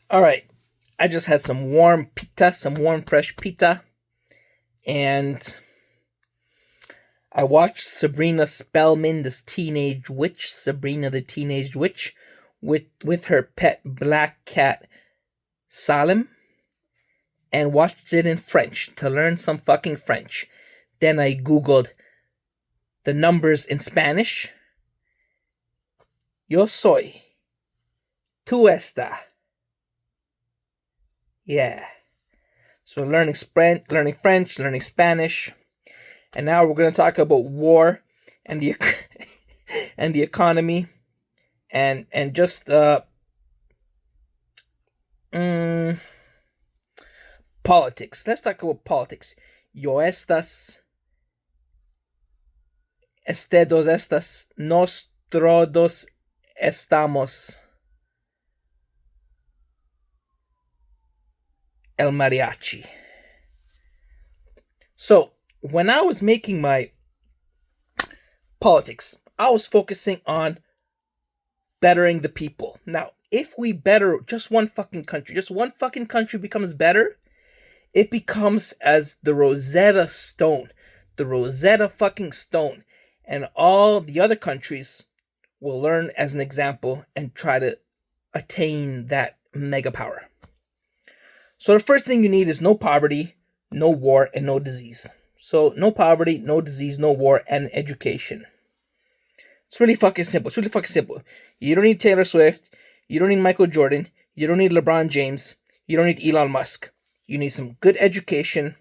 All right. I just had some warm pita, some warm fresh pita, and I watched Sabrina Spellman, this teenage witch, Sabrina the teenage witch, with her pet black cat Salem, and watched it in French to learn some fucking French. Then I googled the numbers in Spanish. Yo soy. Tu esta. Yeah. So learning French, learning Spanish, and now we're going to talk about war and the and the economy and just mm, politics. Let's talk about politics. Yo estas, dos estas, nos todos estamos el mariachi. So when I was making my politics, I was focusing on bettering the people. Now, if we better just one fucking country becomes better, it becomes as the Rosetta Stone. The Rosetta fucking Stone. And all the other countries will learn as an example and try to attain that mega power. So the first thing you need is no poverty, no war, and no disease. So no poverty, no disease, no war, and education. It's really fucking simple. You don't need Taylor Swift. You don't need Michael Jordan. You don't need LeBron James. You don't need Elon Musk. You need some good education,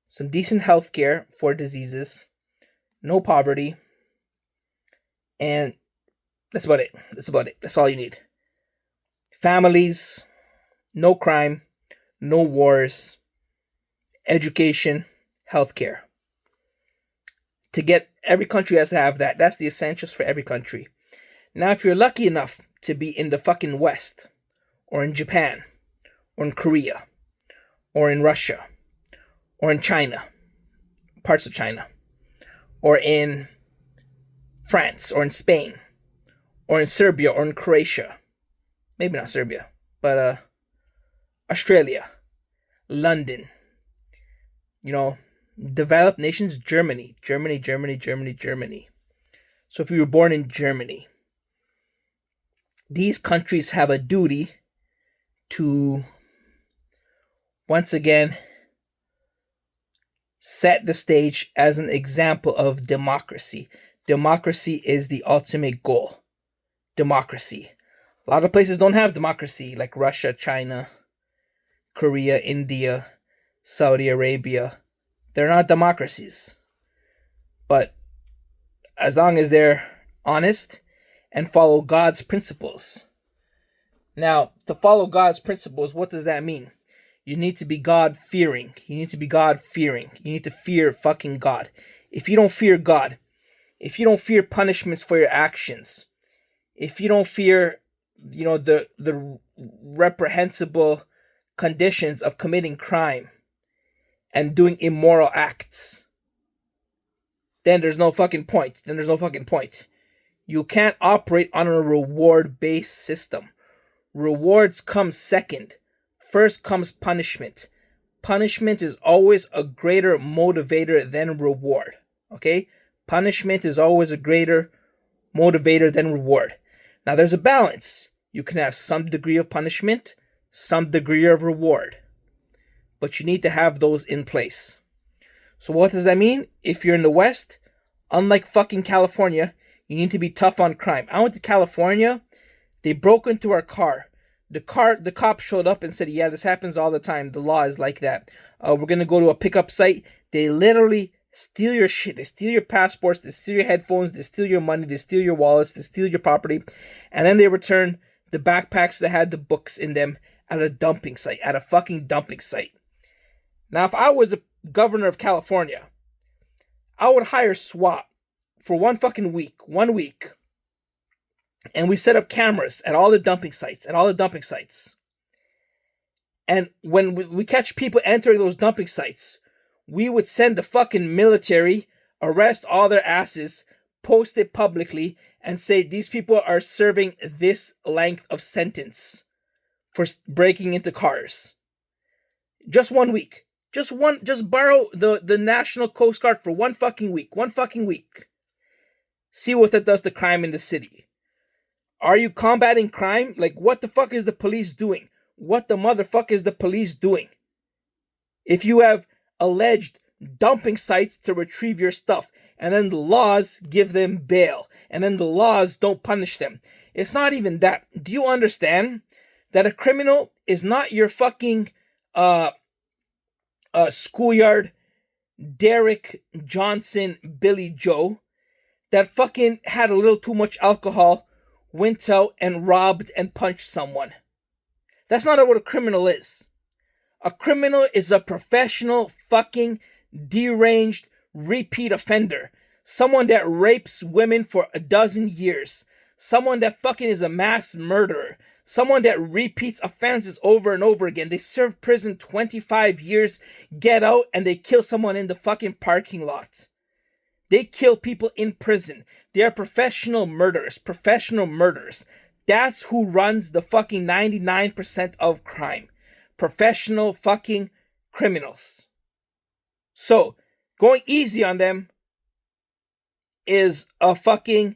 some decent health care for diseases, no poverty, and that's about it. That's all you need. Families, no crime, no wars, education, healthcare. To get every country has to have that. That's the essentials for every country. Now, if you're lucky enough to be in the fucking West, or in Japan, or in Korea, or in Russia, or in China, parts of China, or in France, or in Spain, or in Serbia, or in Croatia, maybe not Serbia, but Australia, London, developed nations, Germany. So if you were born in Germany, these countries have a duty to, once again, set the stage as an example of democracy. Democracy is the ultimate goal. Democracy. A lot of places don't have democracy, like Russia, China, Korea, India, Saudi Arabia. They're not democracies. But as long as they're honest and follow God's principles. Now, to follow God's principles, what does that mean? You need to be God-fearing. You need to fear fucking God. If you don't fear God, if you don't fear punishments for your actions, if you don't fear, the reprehensible conditions of committing crime and doing immoral acts, then there's no fucking point. You can't operate on a reward-based system. Rewards come second. First comes punishment. Punishment is always a greater motivator than reward. Okay? Punishment is always a greater motivator than reward. Now there's a balance. You can have some degree of punishment, some degree of reward. But you need to have those in place. So what does that mean? If you're in the West, unlike fucking California, you need to be tough on crime. I went to California. They broke into our car. The cop showed up and said, yeah, this happens all the time. The law is like that. We're going to go to a pickup site. They literally steal your shit. They steal your passports. They steal your headphones. They steal your money. They steal your wallets. They steal your property. And then they return the backpacks that had the books in them at a fucking dumping site. Now, if I was a governor of California, I would hire SWAT for one week. And we set up cameras at all the dumping sites. And when we catch people entering those dumping sites, we would send the fucking military, arrest all their asses, post it publicly, and say these people are serving this length of sentence for breaking into cars. Just 1 week. Just borrow the National Coast Guard for 1 fucking week. 1 fucking week. See what that does to crime in the city. Are you combating crime? Like, what the fuck is the police doing? What the motherfucker is the police doing? If you have alleged dumping sites to retrieve your stuff, and then the laws give them bail, and then the laws don't punish them. It's not even that. Do you understand that a criminal is not your fucking schoolyard Derek Johnson Billy Joe that fucking had a little too much alcohol, went out and robbed and punched someone? That's not what a criminal is. A criminal is a professional fucking deranged repeat offender. Someone that rapes women for 12 years. Someone that fucking is a mass murderer. Someone that repeats offenses over and over again. They serve prison 25 years, get out, and they kill someone in the fucking parking lot. They kill people in prison. They are professional murderers. Professional murderers. That's who runs the fucking 99% of crime. Professional fucking criminals. So, going easy on them is a fucking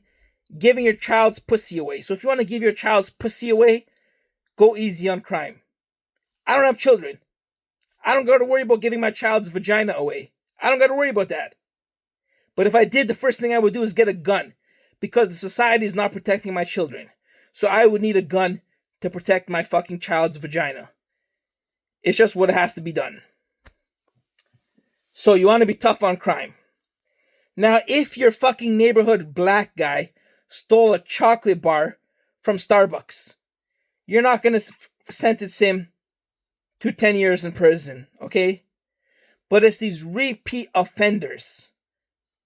giving your child's pussy away. So if you want to give your child's pussy away, go easy on crime. I don't have children. I don't got to worry about giving my child's vagina away. I don't got to worry about that. But if I did, the first thing I would do is get a gun, because the society is not protecting my children. So I would need a gun to protect my fucking child's vagina. It's just what has to be done. So you want to be tough on crime. Now, if your fucking neighborhood black guy stole a chocolate bar from Starbucks, you're not going to sentence him to 10 years in prison, okay? But it's these repeat offenders,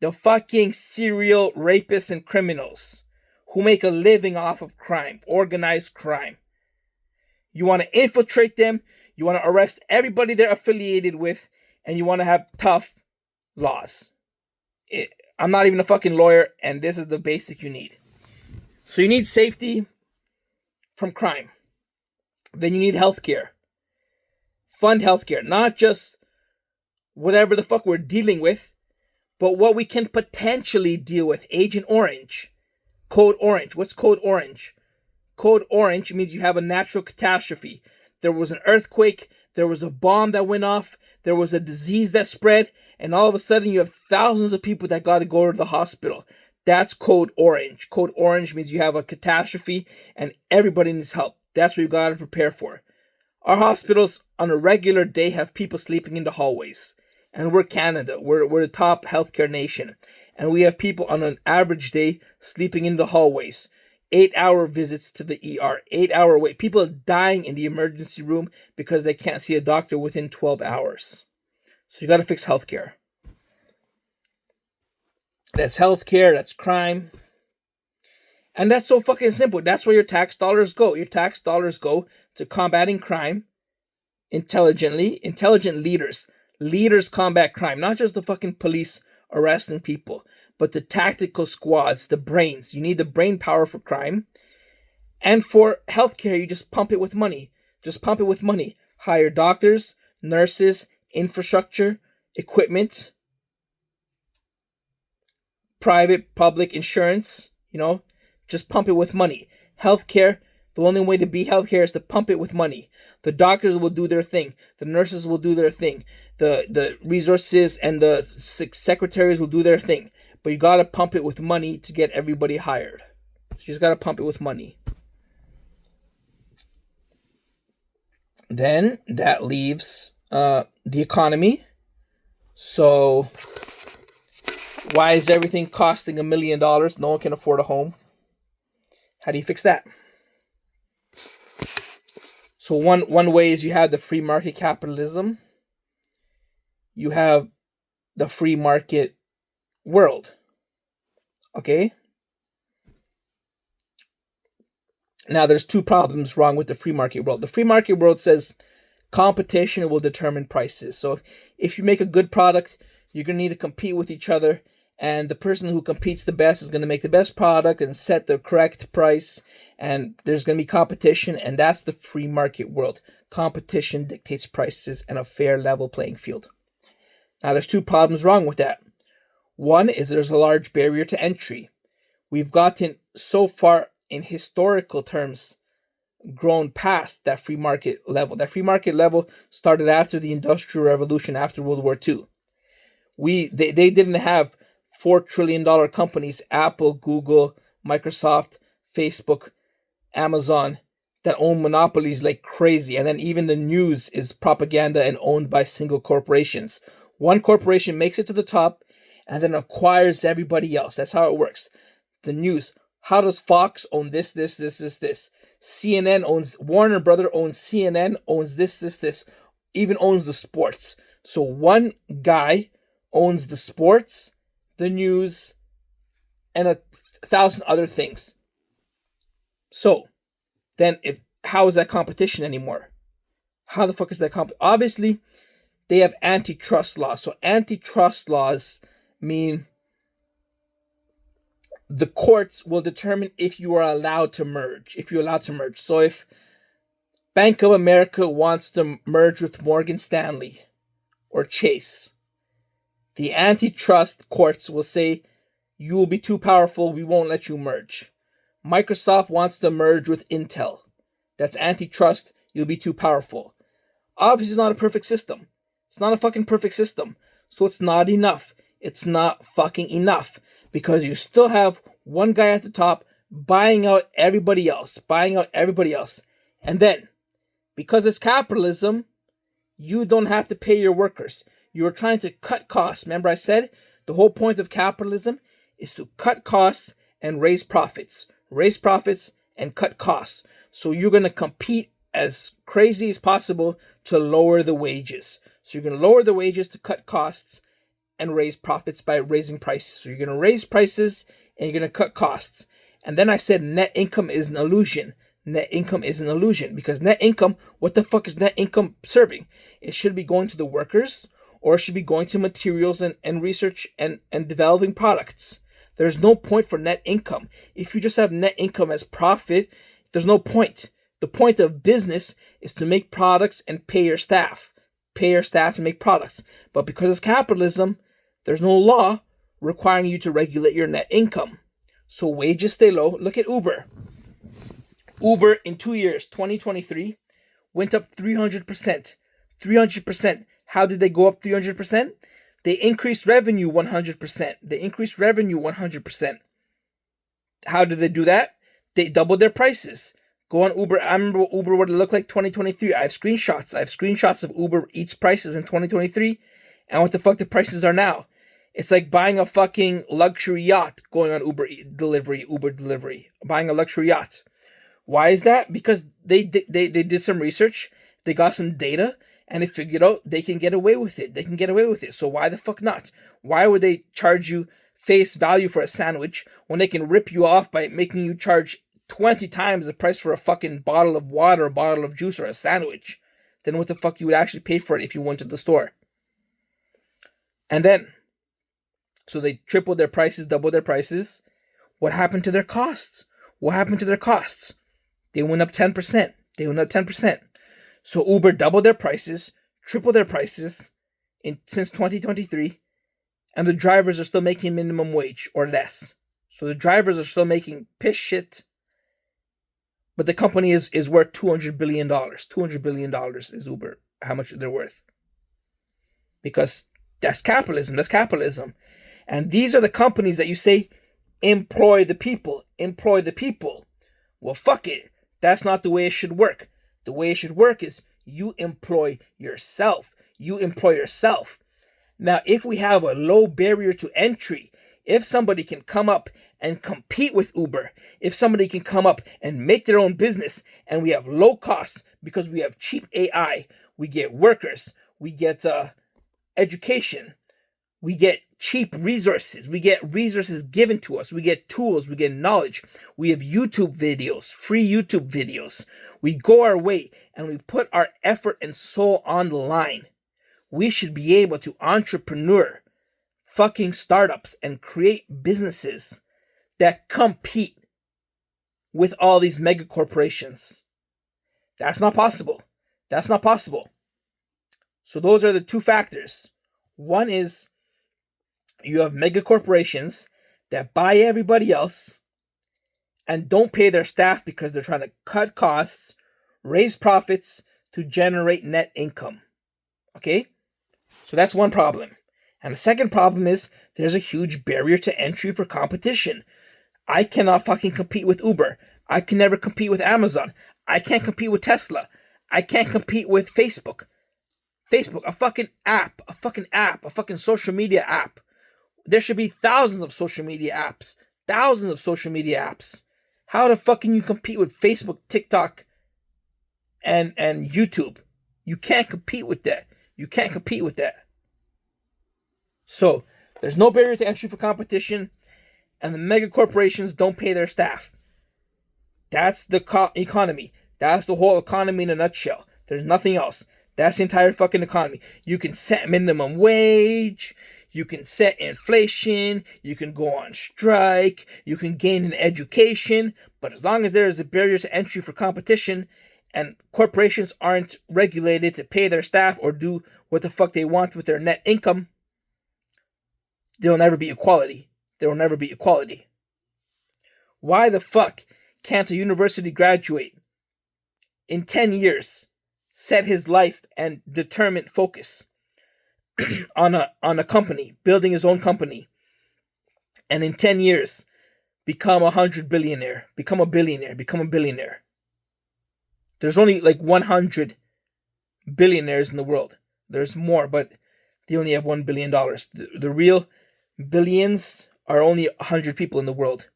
the fucking serial rapists and criminals who make a living off of crime, organized crime. You want to infiltrate them, you want to arrest everybody they're affiliated with, and you want to have tough laws. I'm not even a fucking lawyer, and this is the basic you need. So you need safety from crime. Then you need healthcare. Fund healthcare. Not just whatever the fuck we're dealing with, but what we can potentially deal with. Agent Orange. Code Orange. What's Code Orange? Code Orange means you have a natural catastrophe. There was an earthquake. There was a bomb that went off. There was a disease that spread. And all of a sudden you have thousands of people that got to go to the hospital. That's Code Orange. Code Orange means you have a catastrophe and everybody needs help. That's what you got to prepare for. Our hospitals on a regular day have people sleeping in the hallways. And we're Canada. We're the top healthcare nation. And we have people on an average day sleeping in the hallways. 8-hour visits to the ER. 8-hour wait. People are dying in the emergency room because they can't see a doctor within 12 hours. So you got to fix healthcare. That's healthcare. That's crime. And that's so fucking simple. That's where your tax dollars go. Your tax dollars go to combating crime intelligently. Intelligent leaders. Leaders combat crime. Not just the fucking police arresting people, but the tactical squads, the brains. You need the brain power for crime. And for healthcare, you just pump it with money. Just pump it with money. Hire doctors, nurses, infrastructure, equipment, private, public insurance, just pump it with money. Healthcare, the only way to be healthcare is to pump it with money. The doctors will do their thing. The nurses will do their thing. The resources and the secretaries will do their thing. But you got to pump it with money to get everybody hired. So you just got to pump it with money. Then that leaves the economy. So why is everything costing $1 million? No one can afford a home. How do you fix that? So one way is you have the free market capitalism. You have the free market world. Okay? Now there's two problems wrong with the free market world. The free market world says competition will determine prices. So if you make a good product, you're going to need to compete with each other. and the person who competes the best is going to make the best product and set the correct price, and there's going to be competition, and that's the free market world. Competition dictates prices and a fair level playing field. Now, there's two problems wrong with that. One is there's a large barrier to entry. We've gotten so far in historical terms grown past that free market level. That free market level started after the Industrial Revolution, after World War II. They didn't have $4 trillion companies, Apple, Google, Microsoft, Facebook, Amazon, that own monopolies like crazy. And then even the news is propaganda and owned by single corporations. One corporation makes it to the top and then acquires everybody else. That's how it works. The news. How does Fox own this? CNN owns, Warner Brother owns CNN, owns this. Even owns the sports. So one guy owns the sports, the news, and 1,000 other things. So then how is that competition anymore? How the fuck is that Obviously, they have antitrust laws. So antitrust laws mean the courts will determine if you are allowed to merge. So if Bank of America wants to merge with Morgan Stanley or Chase, the antitrust courts will say, you will be too powerful, we won't let you merge. Microsoft wants to merge with Intel. That's antitrust, you'll be too powerful. Obviously, it's not a perfect system. It's not a fucking perfect system. So it's not enough. It's not fucking enough. Because you still have one guy at the top buying out everybody else. And then, because it's capitalism, you don't have to pay your workers. You're trying to cut costs. Remember I said the whole point of capitalism is to cut costs and raise profits. Raise profits and cut costs. So you're going to compete as crazy as possible to lower the wages. So you're going to lower the wages to cut costs and raise profits by raising prices. So you're going to raise prices and you're going to cut costs. And then I said net income is an illusion. Because net income, what the fuck is net income serving? It should be going to the workers, or it should be going to materials and research and developing products. There's no point for net income. If you just have net income as profit, there's no point. The point of business is to make products and pay your staff. Pay your staff to make products. But because it's capitalism, there's no law requiring you to regulate your net income. So wages stay low. Look at Uber. Uber in 2 years, 2023, went up 300%. 300%. How did they go up 300%? They increased revenue 100%. How did they do that? They doubled their prices. Go on Uber. I remember what Uber would look like 2023. I have screenshots of Uber Eats prices in 2023 and what the fuck the prices are now. It's like buying a fucking luxury yacht going on Uber delivery. Buying a luxury yacht. Why is that? Because they did some research, they got some data, and they figured out they can get away with it. So why the fuck not? Why would they charge you face value for a sandwich when they can rip you off by making you charge 20 times the price for a fucking bottle of water, a bottle of juice, or a sandwich than what the fuck you would actually pay for it if you went to the store? And then, so they tripled their prices, doubled their prices. What happened to their costs? They went up 10%. So Uber doubled their prices, tripled their prices since 2023, and the drivers are still making minimum wage or less. So the drivers are still making piss shit, but the company is worth $200 billion. $200 billion is Uber, how much they're worth. Because that's capitalism. And these are the companies that you say, employ the people. Well, fuck it. That's not the way it should work. The way it should work is you employ yourself. Now, if we have a low barrier to entry, if somebody can come up and compete with Uber, if somebody can come up and make their own business, and we have low costs because we have cheap AI, we get workers, we get education, we get cheap resources, we get resources given to us, we get tools, we get knowledge, we have YouTube videos, free YouTube videos, we go our way and we put our effort and soul on the line. We should be able to entrepreneur fucking startups and create businesses that compete with all these mega corporations. That's not possible. That's not possible. So those are the two factors. One is you have mega corporations that buy everybody else and don't pay their staff because they're trying to cut costs, raise profits to generate net income. Okay? So that's one problem. And the second problem is there's a huge barrier to entry for competition. I cannot fucking compete with Uber. I can never compete with Amazon. I can't compete with Tesla. I can't compete with Facebook. Facebook, a fucking social media app. There should be thousands of social media apps. How the fuck can you compete with Facebook, TikTok, and YouTube? You can't compete with that. So, there's no barrier to entry for competition, and the mega corporations don't pay their staff. That's the economy. That's the whole economy in a nutshell. There's nothing else. That's the entire fucking economy. You can set minimum wage. You can set inflation. You can go on strike. You can gain an education. But as long as there is a barrier to entry for competition and corporations aren't regulated to pay their staff or do what the fuck they want with their net income, there will never be equality. Why the fuck can't a university graduate in 10 years set his life and determined focus on a company, building his own company, and in 10 years become a billionaire? There's only like 100 billionaires in the world. There's more, but they only have $1 billion. The real billions are only 100 people in the world.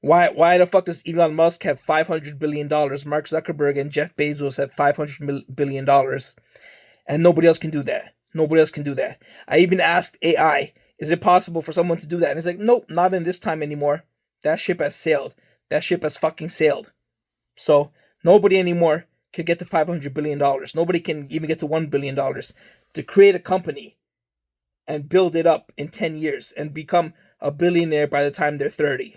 Why the fuck does Elon Musk have $500 billion? Mark Zuckerberg and Jeff Bezos have $500 billion. And nobody else can do that. I even asked AI, is it possible for someone to do that? And it's like, nope, not in this time anymore. That ship has sailed. That ship has fucking sailed. So nobody anymore can get to $500 billion. Nobody can even get to $1 billion to create a company and build it up in 10 years and become a billionaire by the time they're 30.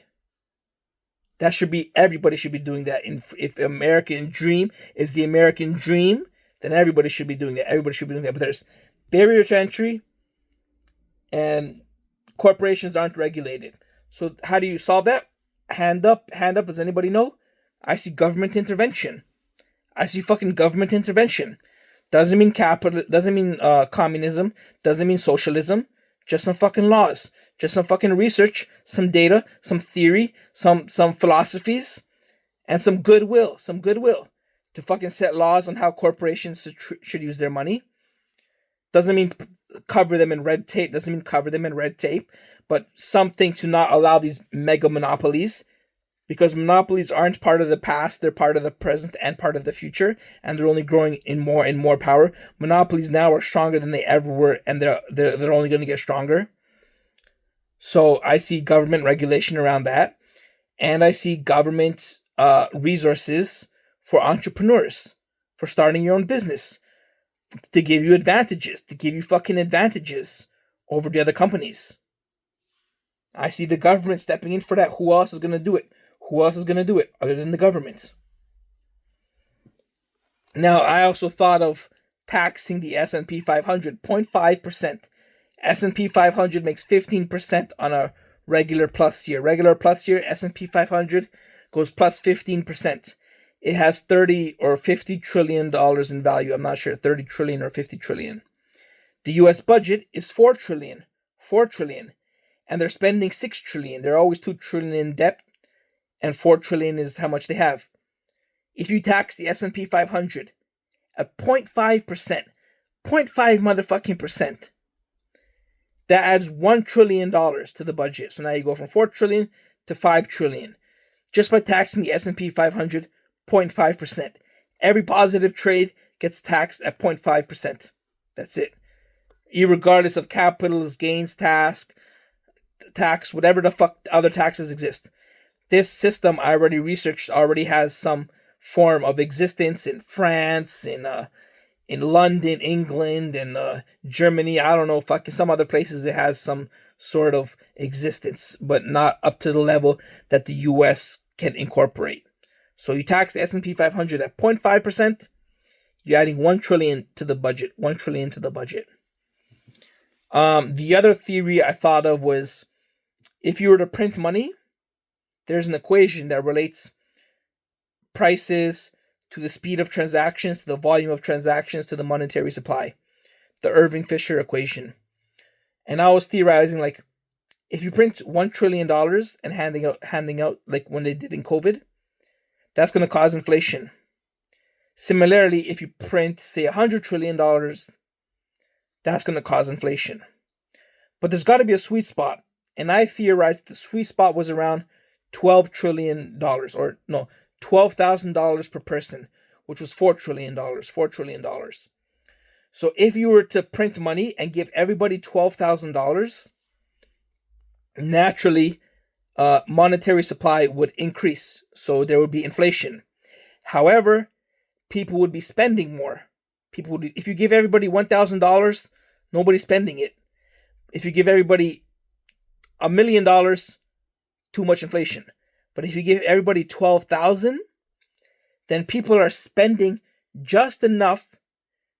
Everybody should be doing that. If American dream is the American dream, then everybody should be doing that. But there's barrier to entry and corporations aren't regulated. So how do you solve that? Hand up. Does anybody know? I see government intervention. Doesn't mean capital, doesn't mean communism, doesn't mean socialism. Just some fucking laws, just some fucking research, some data, some theory, some philosophies, and some goodwill to fucking set laws on how corporations should use their money. Doesn't mean cover them in red tape, but something to not allow these mega monopolies, because monopolies aren't part of the past, they're part of the present and part of the future, and they're only growing in more and more power. Monopolies now are stronger than they ever were, and they're only going to get stronger. So I see government regulation around that, and I see government resources for entrepreneurs, for starting your own business, to give you fucking advantages over the other companies. I see the government stepping in for that. Who else is going to do it other than the government? Now, I also thought of taxing the S&P 500, 0.5%. S&P 500 makes 15% on a regular plus year. S&P 500 goes plus 15%. It has 30 or 50 trillion dollars in value. I'm not sure, 30 trillion or 50 trillion. The US budget is 4 trillion. And they're spending 6 trillion. They're always 2 trillion in debt, and 4 trillion is how much they have. If you tax the S&P 500 at 0.5%, 0.5 motherfucking percent, that adds $1 trillion to the budget. So now you go from 4 trillion to 5 trillion just by taxing the S&P 500 0.5%. Every positive trade gets taxed at 0.5%. That's it. Irregardless of capital gains tax, whatever the fuck other taxes exist. This system I already researched already has some form of existence in France, in London, England, and Germany. I don't know, fucking some other places it has some sort of existence, but not up to the level that the US can incorporate. So you tax the S&P 500 at 0.5%, you're adding 1 trillion to the budget. 1 trillion to the budget. The other theory I thought of was, if you were to print money, there's an equation that relates prices to the speed of transactions, to the volume of transactions, to the monetary supply. The Irving Fisher equation. And I was theorizing, like, if you print $1 trillion and handing out like when they did in COVID, that's going to cause inflation. Similarly, if you print, say, $100 trillion, that's going to cause inflation. But there's got to be a sweet spot. And I theorized the sweet spot was around $12 trillion, or no, $12,000 per person, which was $4 trillion. $4 trillion. So if you were to print money and give everybody $12,000, naturally, monetary supply would increase. So there would be inflation. However, people would be spending more. If you give everybody $1,000, nobody's spending it. If you give everybody $1 million, too much inflation. But if you give everybody 12,000, then people are spending just enough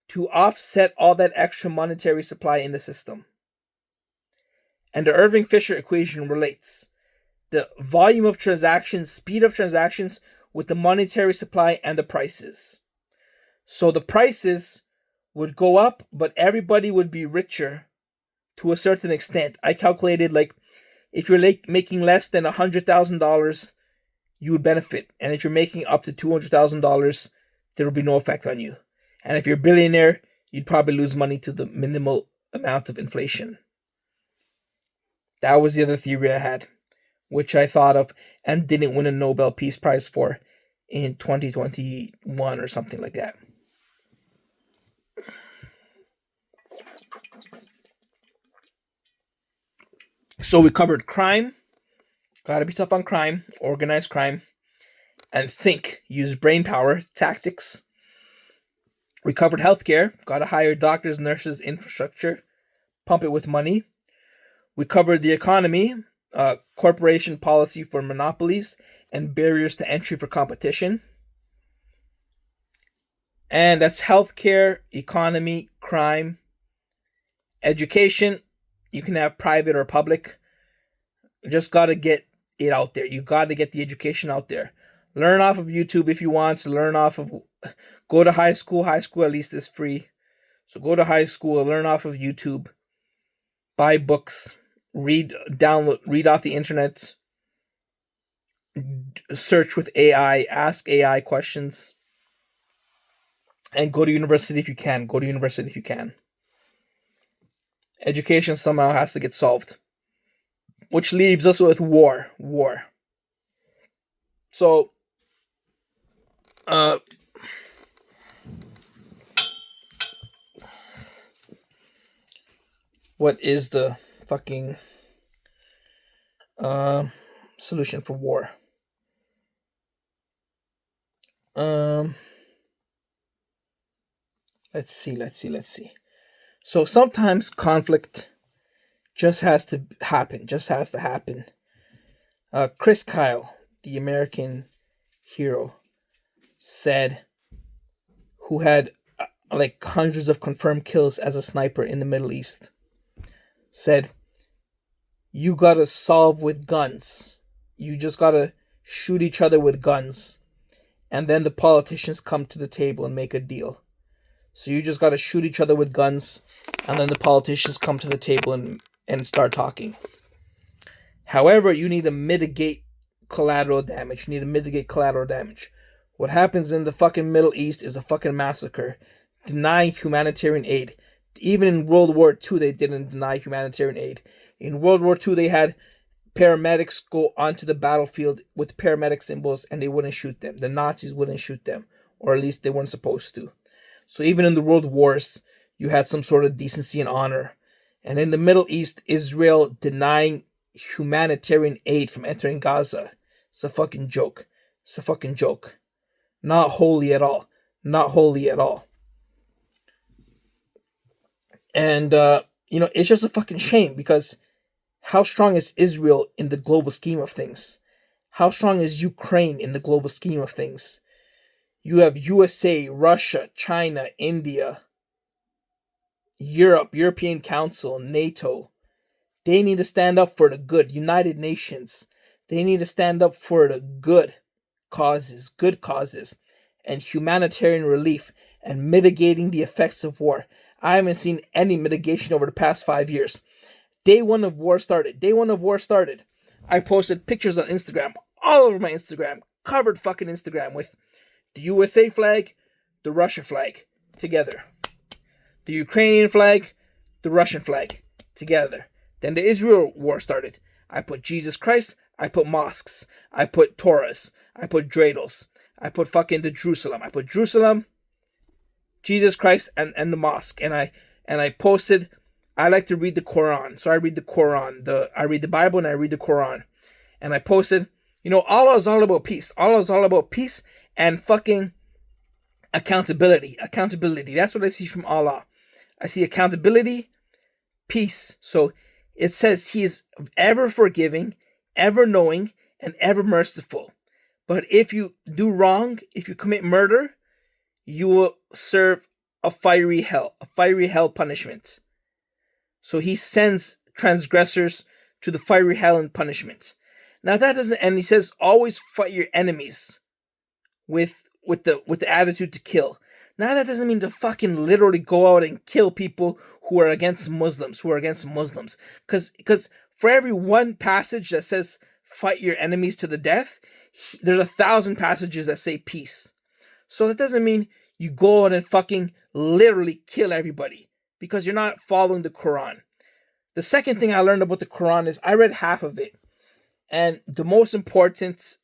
to offset all that extra monetary supply in the system. And the Irving Fisher equation relates the volume of transactions, speed of transactions, with the monetary supply and the prices. So the prices would go up, but everybody would be richer to a certain extent. I calculated, like, if you're making less than $100,000, you would benefit. And if you're making up to $200,000, there will be no effect on you. And if you're a billionaire, you'd probably lose money to the minimal amount of inflation. That was the other theory I had, which I thought of and didn't win a Nobel Peace Prize for in 2021 or something like that. So we covered crime, gotta be tough on crime, organized crime, and think, use brain power, tactics. We covered healthcare, gotta hire doctors, nurses, infrastructure, pump it with money. We covered the economy, corporation policy for monopolies, and barriers to entry for competition. And that's healthcare, economy, crime, education. You can have private or public. You just got to get it out there. You got to get the education out there. Learn off of YouTube if you want to. Go to high school. High school at least is free. So go to high school, learn off of YouTube. Buy books. Read off the internet. Search with AI. Ask AI questions. And go to university if you can. Education somehow has to get solved. Which leaves us with war. So, what is the fucking solution for war? Let's see. So sometimes conflict just has to happen. Chris Kyle, the American hero, said, who had like hundreds of confirmed kills as a sniper in the Middle East, said, you gotta solve with guns. You just gotta shoot each other with guns. And then the politicians come to the table and make a deal. So you just gotta shoot each other with guns, and then the politicians come to the table and start talking. However, you need to mitigate collateral damage. What happens in the fucking Middle East is a fucking massacre. Denying humanitarian aid. Even in World War II, they didn't deny humanitarian aid. In World War II, they had paramedics go onto the battlefield with paramedic symbols, and they wouldn't shoot them. The Nazis wouldn't shoot them, or at least they weren't supposed to. So even in the world wars, you had some sort of decency and honor. And in the Middle East, Israel denying humanitarian aid from entering Gaza. It's a fucking joke. Not holy at all. And it's just a fucking shame because how strong is Israel in the global scheme of things? How strong is Ukraine in the global scheme of things? You have USA, Russia, China, India, Europe, European Council, NATO. They need to stand up for the good. United Nations. They need to stand up for the good causes, and humanitarian relief and mitigating the effects of war. I haven't seen any mitigation over the past 5 years. Day one of war started. I posted pictures on Instagram, all over my Instagram, covered fucking Instagram with the USA flag, the Russia flag, together. The Ukrainian flag, the Russian flag, together. Then the Israel war started. I put Jesus Christ, I put mosques, I put Torahs, I put dreidels, I put fucking the Jerusalem. I put Jerusalem, Jesus Christ, and the mosque. And I posted, I like to read the Quran. So I read the Quran. I read the Bible and I read the Quran. And I posted, Allah is all about peace. Allah is all about peace and fucking accountability. Accountability. That's what I see from Allah. I see accountability, peace. So it says he is ever forgiving, ever knowing, and ever merciful. But if you do wrong, if you commit murder, you will serve a fiery hell punishment. So he sends transgressors to the fiery hell and punishment. Now that doesn't, and he says always fight your enemies with the attitude to kill. Now that doesn't mean to fucking literally go out and kill people who are against Muslims, Because for every one passage that says fight your enemies to the death, there's 1,000 passages that say peace. So that doesn't mean you go out and fucking literally kill everybody, because you're not following the Quran. The second thing I learned about the Quran is I read half of it, and the most important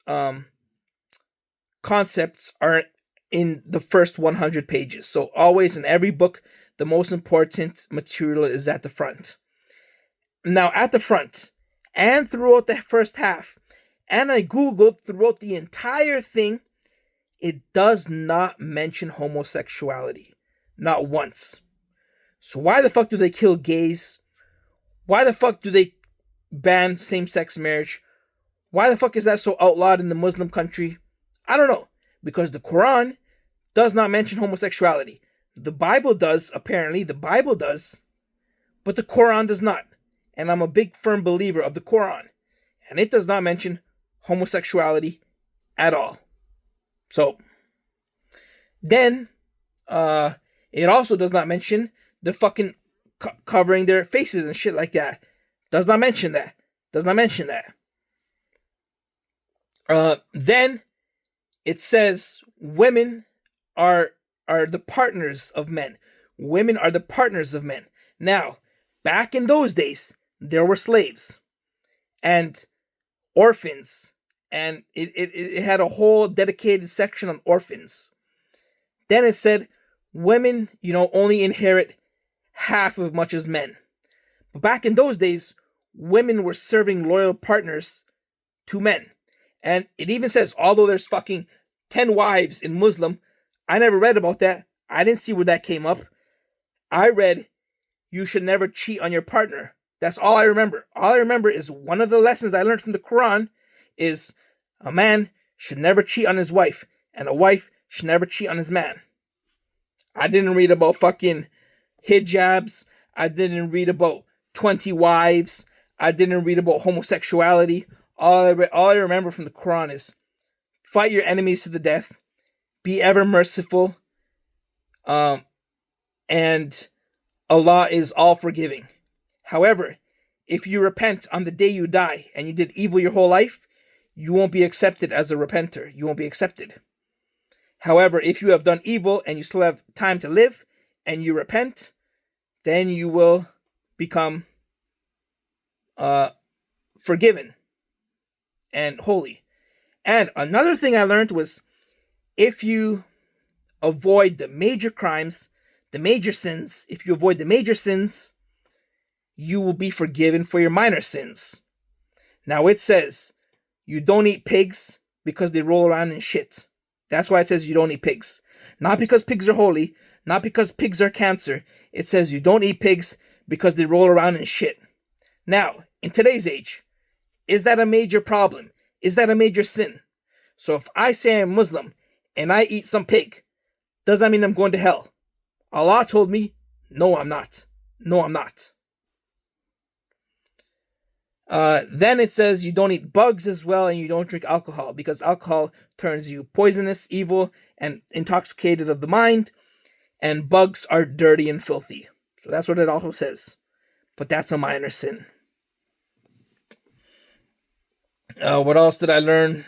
concepts are in the first 100 pages. So always in every book, the most important material is at the front. Now at the front and throughout the first half, and I Googled throughout the entire thing, it does not mention homosexuality. Not once. So why the fuck do they kill gays? Why the fuck do they ban same-sex marriage? Why the fuck is that so outlawed in the Muslim country? I don't know. Because the Quran does not mention homosexuality. The Bible does, apparently. The Bible does. But the Quran does not. And I'm a big firm believer of the Quran. And it does not mention homosexuality at all. So, then, it also does not mention the fucking covering their faces and shit like that. Does not mention that. Then, it says women are the partners of men. Women are the partners of men. Now, back in those days, there were slaves and orphans, and it had a whole dedicated section on orphans. Then it said women, only inherit half as much as men. But back in those days, women were serving loyal partners to men. And it even says, although there's fucking 10 wives in Muslim, I never read about that. I didn't see where that came up. I read, you should never cheat on your partner. That's all I remember. All I remember is one of the lessons I learned from the Quran is a man should never cheat on his wife, and a wife should never cheat on his man. I didn't read about fucking hijabs. I didn't read about 20 wives. I didn't read about homosexuality. All I remember from the Quran is fight your enemies to the death, be ever merciful, and Allah is all forgiving. However, if you repent on the day you die and you did evil your whole life, you won't be accepted as a repenter. You won't be accepted. However, if you have done evil and you still have time to live and you repent, then you will become forgiven and holy. And another thing I learned was if you avoid the major crimes, the major sins, if you avoid the major sins, you will be forgiven for your minor sins. Now it says you don't eat pigs because they roll around in shit. That's why it says you don't eat pigs. Not because pigs are holy, not because pigs are cancer. It says you don't eat pigs because they roll around in shit. Now, in today's age, is that a major problem? Is that a major sin? So if I say I'm Muslim and I eat some pig, does that mean I'm going to hell? Allah told me, no, I'm not. No, I'm not. Then it says you don't eat bugs as well, and you don't drink alcohol, because alcohol turns you poisonous, evil, and intoxicated of the mind, and bugs are dirty and filthy. So that's what it also says. But that's a minor sin. What else did I learn?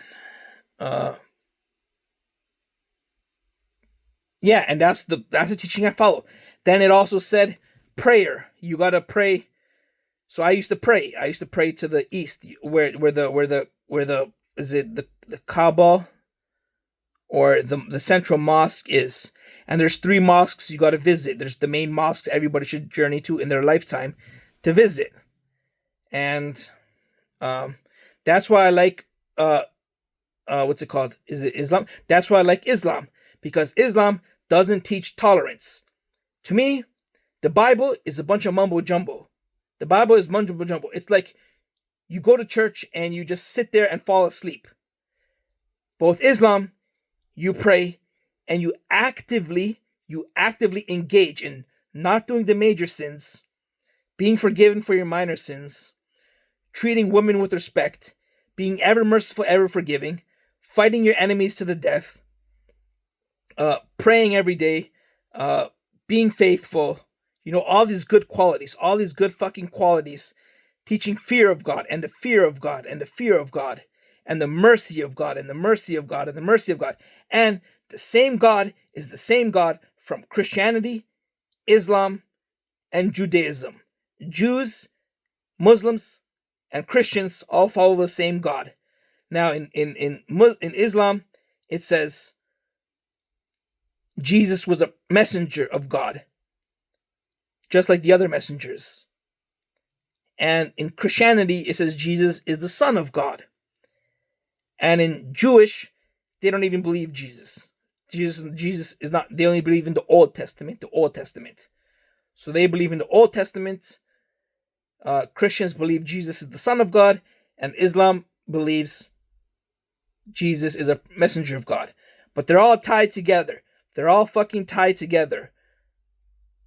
Yeah, and that's the teaching I follow. Then it also said prayer. You gotta pray. So I used to pray. I used to pray to the east, where the is it the Kaaba or the central mosque is. And there's 3 mosques you gotta visit. There's the main mosques everybody should journey to in their lifetime to visit. And that's why I like what's it called? Is it Islam? That's why I like Islam, because Islam doesn't teach tolerance. To me, the Bible is a bunch of mumbo jumbo. The Bible is mumbo jumbo. It's like you go to church and you just sit there and fall asleep. But with Islam, you pray and you actively engage in not doing the major sins, being forgiven for your minor sins, treating women with respect, being ever merciful, ever forgiving, fighting your enemies to the death, praying every day, being faithful, all these good qualities, all these good fucking qualities, teaching fear of God and the fear of God and the fear of God and the mercy of God and the mercy of God and the mercy of God. And the same God is the same God from Christianity, Islam, and Judaism. Jews, Muslims, and Christians all follow the same God. Now, in Islam, it says Jesus was a messenger of God, just like the other messengers. And in Christianity, it says Jesus is the Son of God. And in Jewish, they don't even believe Jesus. Jesus is not, they only believe in the Old Testament, So they believe in the Old Testament. Christians believe Jesus is the Son of God, and Islam believes Jesus is a messenger of God. But they're all tied together. They're all fucking tied together.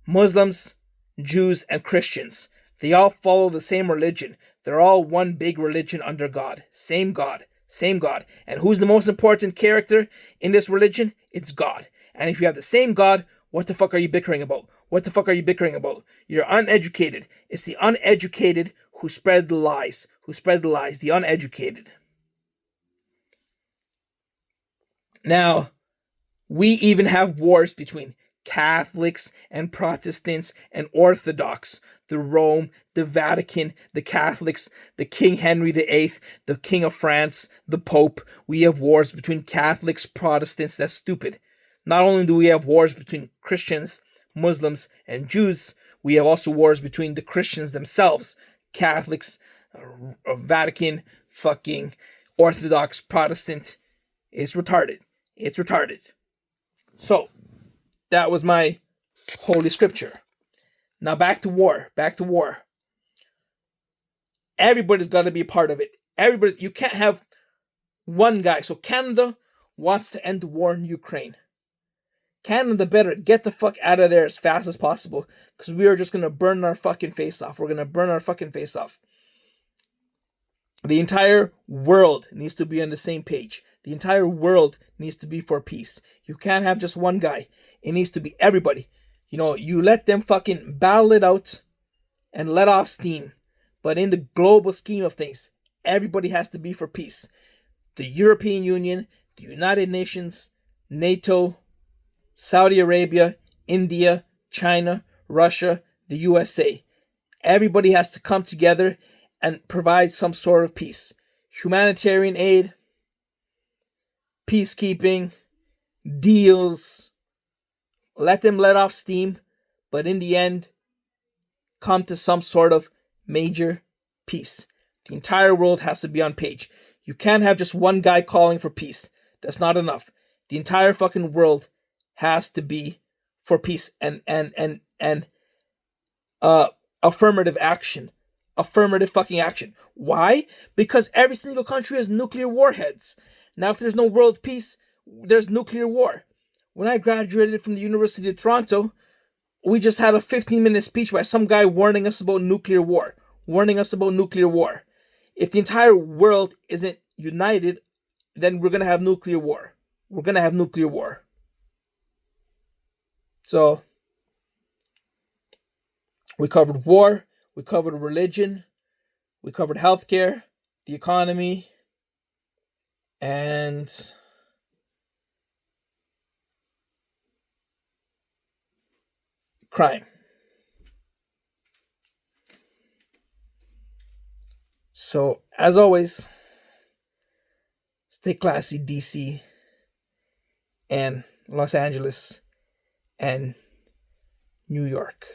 Muslims, Jews, and Christians. They all follow the same religion. They're all one big religion under God. Same God. Same God. And who's the most important character in this religion? It's God. And if you have the same God, what the fuck are you bickering about? What the fuck are you bickering about? You're uneducated. It's the uneducated who spread the lies. The uneducated. Now, we even have wars between Catholics and Protestants and Orthodox. The Rome, the Vatican, the Catholics, the King Henry VIII, the King of France, the Pope. We have wars between Catholics, Protestants. That's stupid. Not only do we have wars between Christians, Muslims, and Jews, we have also wars between the Christians themselves. Catholics, Vatican, fucking Orthodox, Protestant. It's retarded. It's retarded. So, that was my holy scripture. Now back to war. Everybody's got to be a part of it. You can't have one guy. So Canada wants to end the war in Ukraine. Canada better get the fuck out of there as fast as possible, because we are just going to burn our fucking face off. We're going to burn our fucking face off. The entire world needs to be on the same page. The entire world needs to be for peace. You can't have just one guy. It needs to be everybody. You let them fucking battle it out and let off steam. But in the global scheme of things, everybody has to be for peace. The European Union, the United Nations, NATO, Saudi Arabia, India, China, Russia, the USA. Everybody has to come together and provide some sort of peace. Humanitarian aid, peacekeeping, deals. Let them let off steam, but in the end, come to some sort of major peace. The entire world has to be on page. You can't have just one guy calling for peace. That's not enough. The entire fucking world has to be for peace and affirmative action. Affirmative fucking action. Why? Because every single country has nuclear warheads. Now, if there's no world peace, there's nuclear war. When I graduated from the University of Toronto, we just had a 15-minute speech by some guy warning us about nuclear war. Warning us about nuclear war. If the entire world isn't united, then we're going to have nuclear war. We're going to have nuclear war. So, we covered war, we covered religion, we covered healthcare, the economy, and crime. So, as always, stay classy, DC, and Los Angeles, and New York.